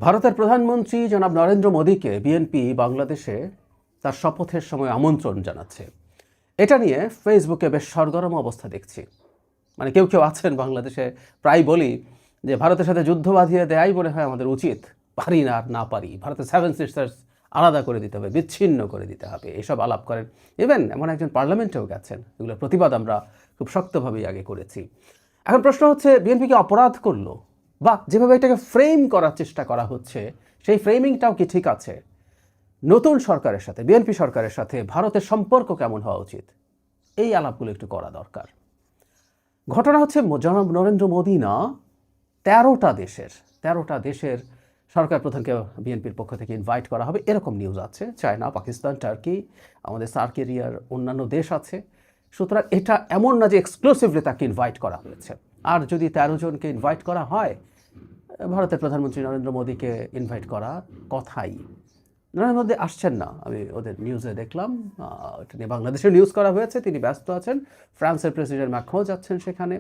ভারতের প্রধানমন্ত্রী জনাব নরেন্দ্র মোদীকে বিএনপি বাংলাদেশে তার শপথের সময় আমন্ত্রণ জানাচ্ছে। এটা নিয়ে ফেসবুকে বেশ সরগরম অবস্থা দেখছি। মানে কেউ কেউ আছেন বাংলাদেশে, প্রায় বলি যে ভারতের সাথে যুদ্ধ বাঁধিয়ে দেয়াই মনে হয় আমাদের উচিত, পারি না আর না পারি, ভারতের 7 সিস্টার্স আলাদা করে দিতে হবে, বিচ্ছিন্ন করে দিতে হবে, এসব আলাপ করেন। ইভেন এমন একজন পার্লামেন্টেও গেছেন। এগুলোর প্রতিবাদ আমরা খুব শক্তভাবেই আগে করেছি। এখন প্রশ্ন হচ্ছে, বিএনপি কি অপরাধ করলো? বা যেভাবে এটাকে ফ্রেম করার চেষ্টা করা হচ্ছে, সেই ফ্রেমিংটাও কি ঠিক আছে? নতুন সরকারের সাথে, বিএনপি সরকারের সাথে ভারতের সম্পর্ক কেমন হওয়া উচিত? এই আলাপগুলো একটু করা দরকার। ঘটনা হচ্ছে, জনাব নরেন্দ্র মোদী না, 13টা দেশের সরকার প্রধানকে বিএনপির পক্ষ থেকে ইনভাইট করা হবে, এরকম নিউজ আছে। চায়না, পাকিস্তান, টার্কি, আমাদের সার্ক এরিয়ার অন্যান্য দেশ আছে। সুতরাং এটা এমন না যে এক্সক্লুসিভলি তাকে ইনভাইট করা হয়েছে। আর যদি 13 জনকে ইনভাইট করা হয়, ভারতের প্রধানমন্ত্রী নরেন্দ্র মোদীকে ইনভাইট করা কথাই। নরেন্দ্র মোদী আসছেন না, আমি ওদের নিউজে দেখলাম। এটা নিয়ে বাংলাদেশের নিউজ করা হয়েছে, তিনি ব্যস্ত আছেন। ফ্রান্সের প্রেসিডেন্ট ম্যাক্রন যাচ্ছেন সেখানে,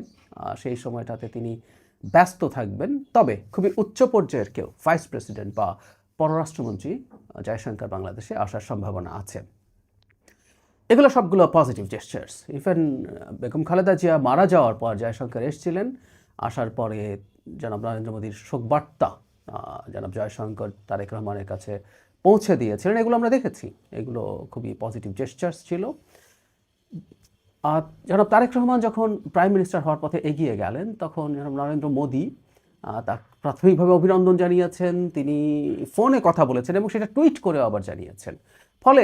সেই সময়টাতে তিনি ব্যস্ত থাকবেন। তবে খুবই উচ্চ পর্যায়ের কেউ, ভাইস প্রেসিডেন্ট বা পররাষ্ট্রমন্ত্রী জয়শঙ্কর বাংলাদেশে আসার সম্ভাবনা আছে। এগুলো সবগুলো positive gestures. Even Begum Khaleda Zia মারা যাওয়ার পর জয়শঙ্কর এসেছিলেন, আসার পরে জনাব নরেন্দ্র মোদীর শোকবার্তা জনাব জয়শঙ্কর তারেক রহমানের কাছে পৌঁছে দিয়েছিলেন, এগুলো আমরা দেখেছি। এগুলো খুবই পজিটিভ জেস্টার্স ছিল। আর জনাব তারেক রহমান যখন প্রাইম মিনিস্টার হওয়ার পথে এগিয়ে গেলেন, তখন জনাব নরেন্দ্র মোদী তার প্রাথমিকভাবে অভিনন্দন জানিয়েছেন, তিনি ফোনে কথা বলেছেন এবং সেটা টুইট করেও আবার জানিয়েছেন। ফলে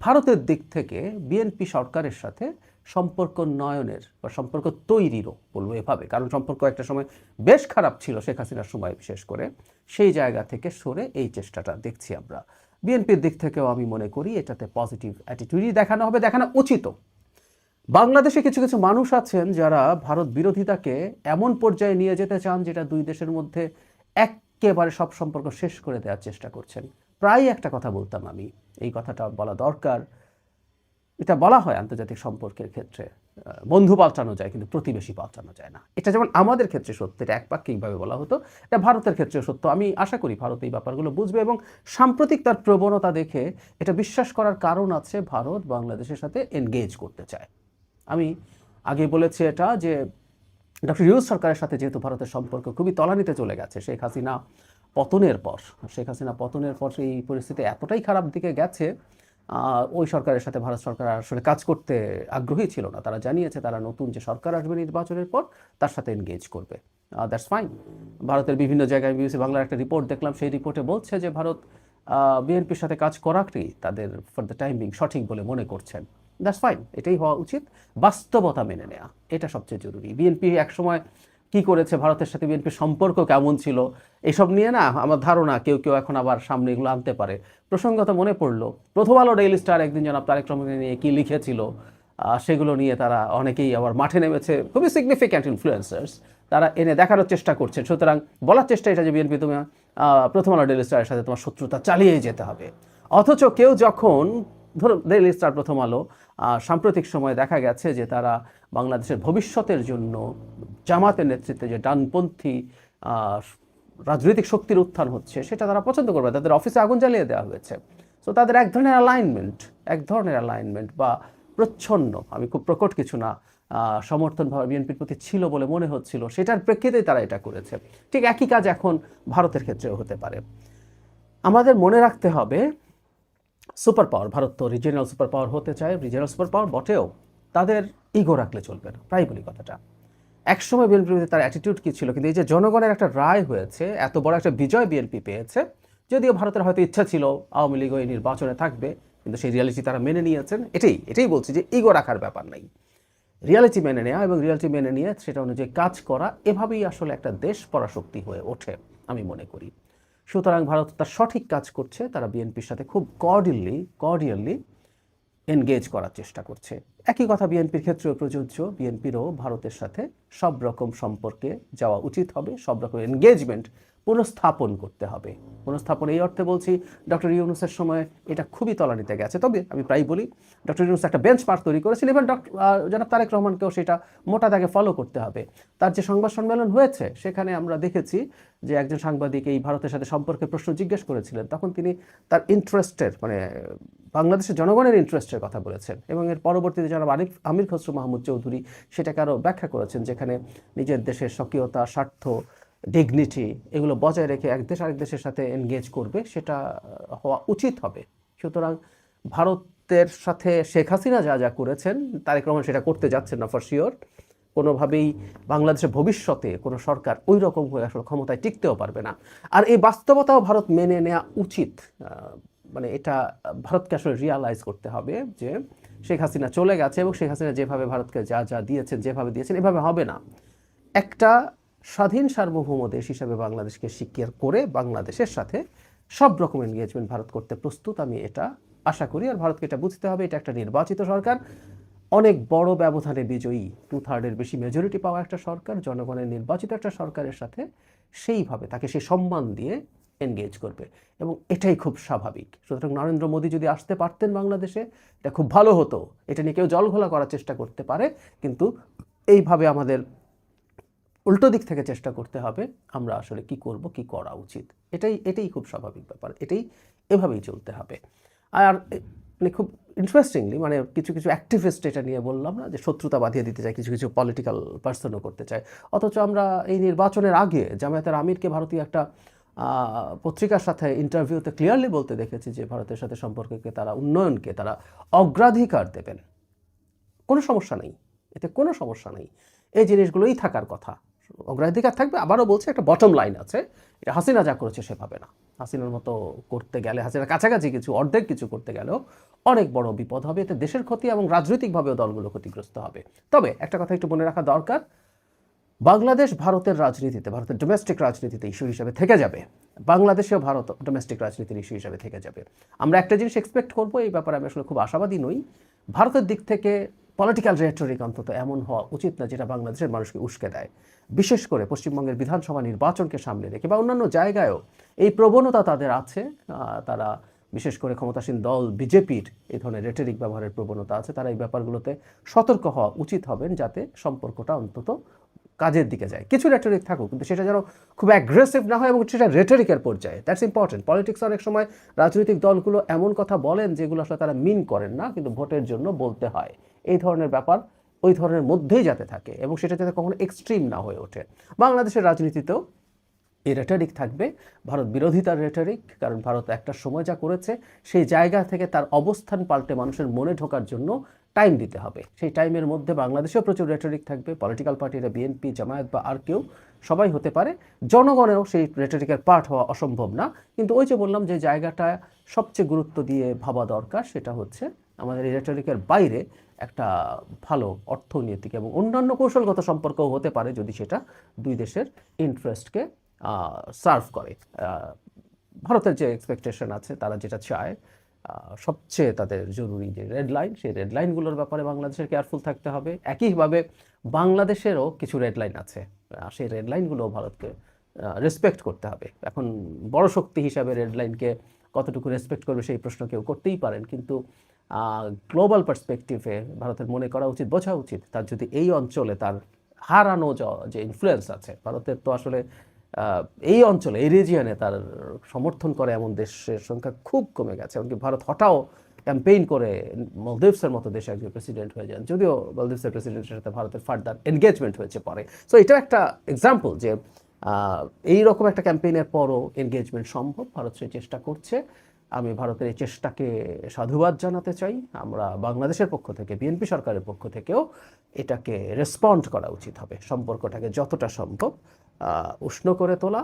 ভারতের দিক থেকে বিএনপি সরকারের সাথে সম্পর্ক নয়নের বা সম্পর্ক তৈরিরও, বলবো এভাবে, কারণ সম্পর্ক একটা সময় বেশ খারাপ ছিল শেখ হাসিনার সময় বিশেষ করে, সেই জায়গা থেকে সরে এই চেষ্টাটা দেখছি আমরা। বিএনপির দিক থেকেও আমি মনে করি এটাতে পজিটিভ অ্যাটিটিউডই দেখানো হবে, দেখানো উচিত। বাংলাদেশে কিছু কিছু মানুষ আছেন যারা ভারত বিরোধিতাকে এমন পর্যায়ে নিয়ে যেতে চান যেটা দুই দেশের মধ্যে একেবারে সব সম্পর্ক শেষ করে দেওয়ার চেষ্টা করছেন। প্রায় একটা কথা বলতাম আমি, এই কথাটা বলা দরকার। এটা বলা হয় আন্তর্জাতিক সম্পর্কের ক্ষেত্রে বন্ধু পাল্টানো যায়, কিন্তু প্রতিবেশী পাল্টানো যায় না। এটা যেমন আমাদের ক্ষেত্রে সত্য, এটা একপাক্ষিকভাবে বলা হতো, এটা ভারতের ক্ষেত্রে সত্য। আমি আশা করি ভারত এই ব্যাপারগুলো বুঝবে এবং সাম্প্রতিক তার প্রবণতা দেখে এটা বিশ্বাস করার কারণ আছে, ভারত বাংলাদেশের সাথে এনগেজ করতে চায়। আমি আগে বলেছি এটা, যে ডক্টর ইউনূস সরকারের সাথে যেহেতু ভারতের সম্পর্ক খুবই তলানিতে চলে গেছে, শেখ হাসিনা পতনের পর সেই পরিস্থিতি এতটাই খারাপ দিকে গেছে, ওই সরকারের সাথে ভারত সরকার আসলে কাজ করতে আগ্রহী ছিল না। তারা জানিয়েছে তারা নতুন যে সরকার আসবে নির্বাচনের পর তার সাথে এনগেজ করবে। That's fine. ভারতের বিভিন্ন জায়গায়, বিবিসি বাংলার একটা রিপোর্ট দেখলাম, সেই রিপোর্টে বলছে যে ভারত বিএনপির সাথে কাজ করাটাই তাদের ফর দ্য টাইম বিং সঠিক বলে মনে করছেন। দ্যাটস ফাইন, এটাই হওয়া উচিত। বাস্তবতা মেনে নেওয়া, এটা সবচেয়ে জরুরি। বিএনপি একসময় কি করেছে, ভারতের সাথে বিএনপির সম্পর্ক কেমন ছিল, এসব নিয়ে না আমার ধারণা কেউ কেউ এখন আবার সামনে এগুলো আনতে পারে। প্রসঙ্গত মনে পড়লো, প্রথম আলো ডেইলি স্টার একদিন জনাব তারেক রহমানকে নিয়ে কি লিখেছিল, সেগুলো নিয়ে তারা অনেকেই আবার মাঠে নেমেছে, খুবই সিগনিফিক্যান্ট ইনফ্লুয়েন্সার্স, তারা এনে দেখানোর চেষ্টা করছেন। সুতরাং বলার চেষ্টা এটা যে বিএনপি তুমি প্রথম আলো ডেইলি স্টারের সাথে তোমার শত্রুতা চালিয়েই যেতে হবে। অথচ কেউ যখন, ধরো ডেইলি স্টার, প্রথম আলো, সাম্প্রতিক সময়ে দেখা গেছে যে তারা বাংলাদেশের ভবিষ্যতের জন্য জামাতের নেতৃত্বে যে ডানপন্থী রাজনৈতিক শক্তির উত্থান হচ্ছে সেটা তারা পছন্দ করবে, তাদের অফিসে আগুন জ্বালিয়ে দেওয়া হয়েছে। সো তাদের এক ধরনের অ্যালাইনমেন্ট বা প্রচ্ছন্ন, আমি খুব প্রকট কিছু না, সমর্থন বিএনপির প্রতি ছিল বলে মনে হচ্ছিল, সেটার প্রেক্ষিতেই তারা এটা করেছে। ঠিক একই কাজ এখন ভারতের ক্ষেত্রেও হতে পারে। আমাদের মনে রাখতে হবে, সুপার পাওয়ার, ভারত তো রিজিয়নাল সুপার পাওয়ার হতে চায়, রিজিয়নাল সুপার পাওয়ার বটেও, তাদের ইগো রাখলে চলবে না, প্রায় বলি কথাটা। একসময় বিএনপির প্রতি তার অ্যাটিটিউড কী ছিল, কিন্তু এই যে জনগণের একটা রায় হয়েছে, এত বড় একটা বিজয় বিএনপি পেয়েছে, যদিও ভারতের হয়তো ইচ্ছা ছিল আওয়ামী লীগ এই নির্বাচনে থাকবে, কিন্তু সেই রিয়ালিটি তারা মেনে নিয়েছেন। এটাই বলছি যে ইগো রাখার ব্যাপার নাই, রিয়ালিটি মেনে নেওয়া এবং রিয়ালিটি মেনে নিয়ে সেটা অনুযায়ী কাজ করা, এভাবেই আসলে একটা দেশ পরাশক্তি হয়ে ওঠে আমি মনে করি। সুতরাং ভারত তার সঠিক কাজ করছে, তারা বিএনপির সাথে খুব কর্ডিয়ালি এনগেজ করার চেষ্টা করছে। একই কথা বিএনপির ক্ষেত্রেও প্রযোজ্য, বিএনপিরও ভারতের সাথে সব রকম সম্পর্কে যাওয়া উচিত হবে, সব রকম এনগেজমেন্ট পুনঃস্থাপন করতে হবে। পুনঃস্থাপন এই অর্থে বলছি, ডক্টর ইউনূসের সময় এটা খুবই তলানিতে গেছে। তবে আমি প্রায় বলি ডক্টর ইউনূস একটা বেঞ্চমার্ক তৈরি করেছিল, ইভেন জনাব তারেক রহমানকেও সেটা মোটা দাগে ফলো করতে হবে। তার যে সংবাদ সম্মেলন হয়েছে সেখানে আমরা দেখেছি যে একজন সাংবাদিক এই ভারতের সাথে সম্পর্কে প্রশ্ন জিজ্ঞেস করেছিলেন, তখন তিনি তার ইন্টারেস্টের মানে বাংলাদেশের জনগণের ইন্টারেস্টের কথা বলেছেন, এবং এর পরবর্তীতে জনাব আমির খসরু মাহমুদ চৌধুরী সেটাকে আরও ব্যাখ্যা করেছেন, যেখানে নিজের দেশের স্বকীয়তা, স্বার্থ, ডিগনিটি এগুলো বজায় রেখে এক দেশ আরেক দেশের সাথে এনগেজ করবে, সেটা হওয়া উচিত হবে। সুতরাং ভারতের সাথে শেখ হাসিনা যা যা করেছেন, তারেক রহমান সেটা করতে যাচ্ছেন না ফর শিওর। কোনোভাবেই বাংলাদেশের ভবিষ্যতে কোনো সরকার ওই রকম হয়ে আসলে ক্ষমতায় টিকতেও পারবে না। আর এই বাস্তবতাও ভারত মেনে নেওয়া উচিত। মানে এটা ভারতকে আসলে রিয়ালাইজ করতে হবে যে শেখ হাসিনা চলে গেছে, এবং শেখ হাসিনা যেভাবে ভারতকে যা যা দিয়েছেন, যেভাবে দিয়েছেন, এভাবে হবে না। একটা স্বাধীন সার্বভৌম দেশ হিসাবে বাংলাদেশকে স্বীকার করে বাংলাদেশের সাথে সব রকম এনগেজমেন্ট ভারত করতে প্রস্তুত, আমি এটা আশা করি। আর ভারতকে এটা বুঝতে হবে, এটা একটা নির্বাচিত সরকার, অনেক বড় ব্যবধানে বিজয়ী, 2/3 বেশি মেজরিটি পাওয়া একটা সরকার, জনগণের নির্বাচিত একটা সরকারের সাথে সেইভাবে তাকে সেই সম্মান দিয়ে এনগেজ করবে, এবং এটাই খুব স্বাভাবিক। সুতরাং নরেন্দ্র মোদী যদি আসতে পারতেন বাংলাদেশে, এটা খুব ভালো হতো। এটা নিয়ে কেউ জলঘোলা করার চেষ্টা করতে পারে, কিন্তু এইভাবে আমাদের উল্টো দিক থেকে চেষ্টা করতে হবে আমরা আসলে কি করব, কি করা উচিত। এটাই খুব স্বাভাবিক ব্যাপার, এভাবেই চলতে হবে। আর মানে খুব ইন্টারেস্টিংলি মানে কিছু কিছু অ্যাক্টিভিস্ট এটা নিয়ে বললাম না যে শত্রুতা বাঁধিয়ে দিতে চায়, কিছু কিছু পলিটিক্যাল পার্সনও করতে চায়। অথচ আমরা এই নির্বাচনের আগে জামায়াতের আমিরকে ভারতীয় একটা পত্রিকার সাথে ইন্টারভিউতে ক্লিয়ারলি বলতে দেখেছি যে ভারতের সাথে সম্পর্ককে তারা, উন্নয়নকে তারা অগ্রাধিকার দেবেন। কোনো সমস্যা নেই, এতে কোনো সমস্যা নেই, এই জিনিসগুলোই থাকার কথা, অগ্রাধিকার থাকবে। আবারও বলছে একটা বটম লাইন আছে, এটা হাসিনা যা করেছে সেভাবে না। হাসিনার মতো করতে গেলে, হাসিনার কাছাকাছি কিছু, অর্ধেক কিছু করতে গেলেও অনেক বড় বিপদ হবে, এতে দেশের ক্ষতি এবং রাজনৈতিকভাবেও দলগুলো ক্ষতিগ্রস্ত হবে। তবে একটা কথা একটু মনে রাখা দরকার, বাংলাদেশ ভারতের রাজনীতিতে, ভারতের ডোমেস্টিক রাজনীতিতে ইস্যু হিসেবে থেকে যাবে, বাংলাদেশেও ভারত ডোমেস্টিক রাজনীতির ইস্যু হিসেবে থেকে যাবে। আমরা একটা জিনিস এক্সপেক্ট করবো, এই ব্যাপারে আমি আসলে খুব আশাবাদী নই, ভারতের দিক থেকে পলিটিক্যাল রেটরিক অন্তত এমন হওয়া উচিত না যেটা বাংলাদেশের মানুষকে উস্কে দেয়। বিশেষ করে পশ্চিমবঙ্গের বিধানসভা নির্বাচনকে সামনে রেখে বা অন্যান্য জায়গায়ও এই প্রবণতা তাদের আছে। তারা বিশেষ করে ক্ষমতাসীন দল বিজেপির এই ধরনের রেটরিক ব্যবহারের প্রবণতা আছে। তারা এই ব্যাপারগুলোতে সতর্ক হওয়া উচিত হবেন, যাতে সম্পর্কটা অন্তত কাজের দিকে যায়। কিছু রেটরিক থাকুক, কিন্তু সেটা যেন খুব অ্যাগ্রেসিভ না হয়, এবং সেটা রেটরিকের পর্যায়ে। That's important. পলিটিক্স অনেক সময় রাজনৈতিক দলগুলো এমন কথা বলেন যেগুলো আসলে তারা মিন করেন না, কিন্তু ভোটের জন্য বলতে হয়। এই ধরনের ব্যাপার ওই ধরনের মধ্যেই যাতে থাকে, এবং সেটা যাতে কখনো এক্সট্রিম না হয়ে ওঠে। বাংলাদেশের রাজনীতিতেও এই রেটরিক থাকবে, ভারত বিরোধিতার রেটরিক, কারণ ভারত একটা সময় যা করেছে সেই জায়গা থেকে তার অবস্থান পাল্টে মানুষের মনে ঢোকার জন্য টাইম দিতে হবে। সেই টাইমের মধ্যে বাংলাদেশেও প্রচুর রেটরিক থাকবে। পলিটিক্যাল পার্টিরা, বিএনপি, জামায়াত বা আর কেউ সবাই হতে পারে, জনগণেরও সেই রেটরিকের পার্ট হওয়া অসম্ভব না। কিন্তু ওই যে বললাম, যে জায়গাটা সবচেয়ে গুরুত্ব দিয়ে ভাবা দরকার, সেটা হচ্ছে আমাদের এই রেটরিকের বাইরে একটা ভালো অর্থনৈতিক এবং অন্যান্য কৌশলগত সম্পর্কও হতে পারে, যদি সেটা দুই দেশের ইন্টারেস্টকে সার্ভ করে। ভারতের যে এক্সপেকটেশন আছে, তারা যেটা চায়, সবচেয়ে তাদের জরুরি যে রেড লাইন, সেই রেড লাইনগুলোর ব্যাপারে বাংলাদেশের কেয়ারফুল থাকতে হবে। একইভাবে বাংলাদেশেরও কিছু রেড লাইন আছে, সেই রেড লাইনগুলো ভারতকে রেসপেক্ট করতে হবে। এখন বড় শক্তি হিসাবে রেড লাইনকে কতটুকু রেসপেক্ট করবে সেই প্রশ্ন কেউ করতেই পারেন, কিন্তু গ্লোবাল পার্সপেক্টিভে ভারতের মনে করা উচিত, বোঝা উচিত, তার যদি এই অঞ্চলে তার হারানো যে ইনফ্লুয়েন্স আছে, ভারতের তো আসলে এই অঞ্চলে, এই রিজিয়নে তার সমর্থন করে এমন দেশের সংখ্যা খুব কমে গেছে। এমনকি ভারত হঠাও ক্যাম্পেইন করে মলদ্বীপসের মতো দেশে একজন প্রেসিডেন্ট হয়ে যান, যদিও মলদ্বীপসের প্রেসিডেন্টের সাথে ভারতের ফার্দার এনগেজমেন্ট হয়েছে পরে। সো এটাও একটা এক্সাম্পল যে এই রকম একটা ক্যাম্পেইনের পরও এনগেজমেন্ট সম্ভব, ভারত সেই চেষ্টা করছে। আমি ভারতের এই চেষ্টাকে সাধুবাদ জানাতে চাই। আমরা বাংলাদেশের পক্ষ থেকে, বিএনপি সরকারের পক্ষ থেকেও এটাকে রেসপন্ড করা উচিত হবে, সম্পর্কটাকে যতটা সম্ভব উষ্ণ করে তোলা।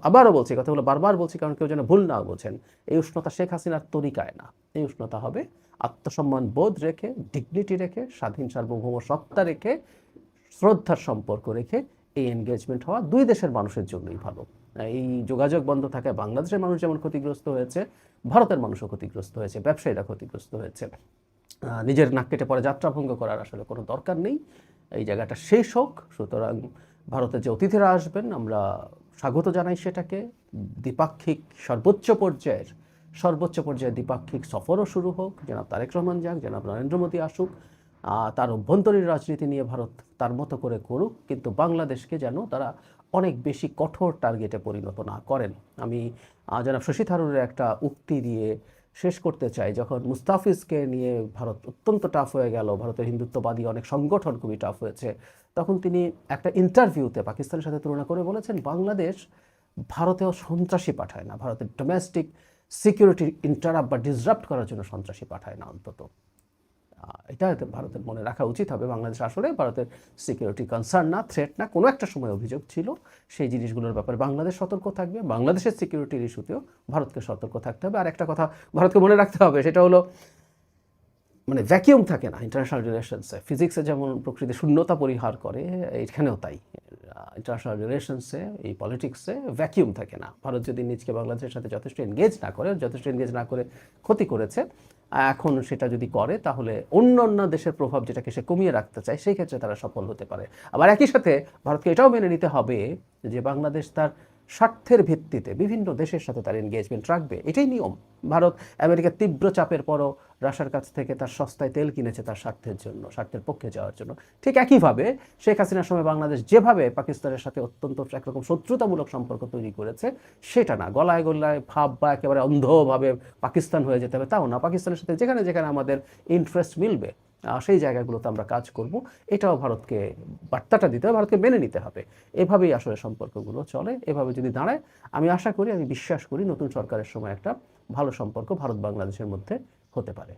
আবারও বলছি, কথাগুলো বারবার বলছি কারণ কেউ যেন ভুল না বোঝেন, এই উষ্ণতা শেখ হাসিনার তরিকায় না। এই উষ্ণতা হবে আত্মসম্মান বোধ রেখে, ডিগনিটি রেখে, স্বাধীন সার্বভৌম সত্তা রেখে, শ্রদ্ধার সম্পর্ক রেখে এই এনগেজমেন্ট হওয়া দুই দেশের মানুষের জন্যই ভালো। এই যোগাযোগ বন্ধ থাকায় বাংলাদেশের মানুষ যেমন ক্ষতিগ্রস্ত হয়েছে, ভারতের মানুষও ক্ষতিগ্রস্ত হয়েছে, ব্যবসায়ীরা ক্ষতিগ্রস্ত হয়েছে। নিজের নাক কেটে পরে যাত্রা ভঙ্গ করার আসলে কোনো দরকার নেই। এই জায়গাটা শেষ হোক। সুতরাং ভারতের যে অতিথিরা আসবেন, আমরা স্বাগত জানাই সেটাকে। দ্বিপাক্ষিক সর্বোচ্চ পর্যায়ে দ্বিপাক্ষিক সফরও শুরু হোক, জনাব তারেক রহমান যাক, জনাব নরেন্দ্র মোদী আসুক, তার অভ্যন্তরীণ রাজনীতি নিয়ে ভারত তার মতো করে করুক, কিন্তু বাংলাদেশকে যেন তারা অনেক বেশি কঠোর টার্গেটে পরিণত না করেন। আমি জনাব শশী থারুরের একটা উক্তি দিয়ে শেষ করতে চাই। যখন মুস্তাফিজকে নিয়ে ভারত অত্যন্ত টাফ হয়ে গেল, ভারতের হিন্দুত্ববাদী অনেক সংগঠন খুবই টাফ হয়েছে, তখন তিনি একটা ইন্টারভিউতে পাকিস্তানের সাথে তুলনা করে বলেছেন, বাংলাদেশ ভারতেও সন্ত্রাসী পাঠায় না, ভারতের ডোমেস্টিক সিকিউরিটি ইন্টারাপ্ট বা ডিসরাপ্ট করার জন্য সন্ত্রাসী পাঠায় না অন্তত। এটা ভারতের মনে রাখা উচিত হবে। বাংলাদেশ আসলে ভারতের সিকিউরিটি কনসার্ন না, থ্রেট না। কোনো একটা সময় অভিযোগ ছিল, সেই জিনিসগুলোর ব্যাপারে বাংলাদেশ সতর্ক থাকবে। বাংলাদেশের সিকিউরিটির ইস্যুতেও ভারতকে সতর্ক থাকতে হবে। আর একটা কথা ভারতকে মনে রাখতে হবে, সেটা হলো মানে ভ্যাকিউম থাকে না ইন্টারন্যাশনাল রিলেশনসে। ফিজিক্সে যেমন প্রকৃতি শূন্যতা পরিহার করে, এখানেও তাই। ইন্টারন্যাশনাল রিলেশনসে, এই পলিটিক্সে ভ্যাকিউম থাকে না। ভারত যদি নিজকে বাংলাদেশের সাথে যথেষ্ট এনগেজ না করে ক্ষতি করেছে, এখন সেটা যদি করে তাহলে অন্য দেশের প্রভাব যেটাকে সে কমিয়ে রাখতে চায়, সেই ক্ষেত্রে তারা সফল হতে পারে। আবার একই সাথে ভারতকে এটাও মেনে নিতে হবে যে বাংলাদেশ তার স্বার্থের ভিত্তিতে বিভিন্ন দেশের সাথে তার এনগেজমেন্ট রাখবে, এটাই নিয়ম। ভারত আমেরিকার তীব্র চাপের পরও রাশিয়ার কাছ থেকে তার সস্তায় তেল কিনেছে তার স্বার্থের পক্ষে যাওয়ার জন্য। ঠিক একইভাবে শেখ হাসিনার সময় বাংলাদেশ যেভাবে পাকিস্তানের সাথে অত্যন্ত একরকম শত্রুতামূলক সম্পর্ক তৈরি করেছে, সেটা না গলায় ভাব বা একেবারে অন্ধভাবে পাকিস্তান হয়ে যেতে হবে তাও না। পাকিস্তানের সাথে যেখানে যেখানে আমাদের ইন্টারেস্ট মিলবে সেই জায়গাগুলোতে আমরা কাজ করব, এটাও ভারতকে বার্তাটা দিতে হবে, ভারতকে মেনে নিতে হবে। এভাবেই আসলে সম্পর্কগুলো চলে। এভাবে যদি দাঁড়ায়, আমি বিশ্বাস করি নতুন সরকারের সময় একটা ভালো সম্পর্ক ভারত বাংলাদেশের মধ্যে হতে পারে।